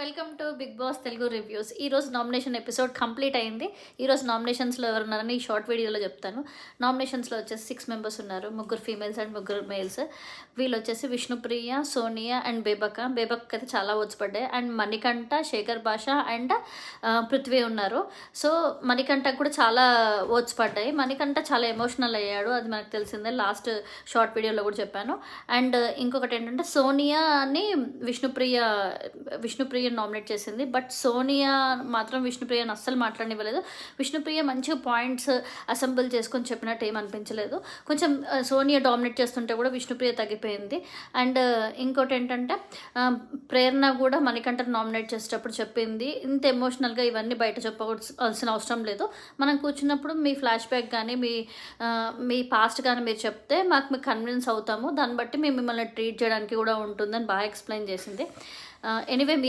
Welcome to Bigg Boss Telugu reviews. ఈరోజు nomination episode complete అయింది. ఈరోజు నామినేషన్స్లో ఎవరున్నారని ఈ షార్ట్ వీడియోలో చెప్తాను. నామినేషన్స్లో వచ్చేసి 6 మెంబర్స్ ఉన్నారు, 3 ఫీమేల్స్ అండ్ 3 మేల్స్. వీళ్ళు వచ్చేసి విష్ణుప్రియ, సోనియా అండ్ బేబక్క అయితే చాలా ఓట్స్ పడ్డాయి. అండ్ మణికంఠ, శేఖర్ భాష అండ్ పృథ్వీ ఉన్నారు. సో మణికంఠకు కూడా చాలా ఓట్స్ పడ్డాయి. మణికంఠ చాలా ఎమోషనల్ అయ్యాడు, అది మనకు తెలిసిందే, లాస్ట్ షార్ట్ వీడియోలో కూడా చెప్పాను. అండ్ ఇంకొకటి ఏంటంటే సోనియాని విష్ణుప్రియ నామినేట్ చేసింది. బట్ సోనియా మాత్రం విష్ణుప్రియని అస్సలు మాట్లాడనివ్వలేదు. విష్ణుప్రియ మంచిగా పాయింట్స్ అసెంబుల్ చేసుకొని చెప్పినట్టు ఏం అనిపించలేదు. కొంచెం సోనియా డామినేట్ చేస్తుంటే కూడా విష్ణుప్రియ తగ్గిపోయింది. అండ్ ఇంకోటి ఏంటంటే ప్రేరణ కూడా మణికంఠను నామినేట్ చేసేటప్పుడు చెప్పింది, ఇంత ఎమోషనల్గా ఇవన్నీ బయట చెప్పవలసిన అవసరం లేదు, మనం కూర్చున్నప్పుడు మీ ఫ్లాష్ బ్యాక్ కానీ మీ పాస్ట్ కానీ మీరు చెప్తే మాకు కన్విన్స్ అవుతాము, దాన్ని బట్టి మేము మిమ్మల్ని ట్రీట్ చేయడానికి కూడా ఉంటుందని బాగా ఎక్స్ప్లెయిన్ చేసింది. ఎనీవే మీరు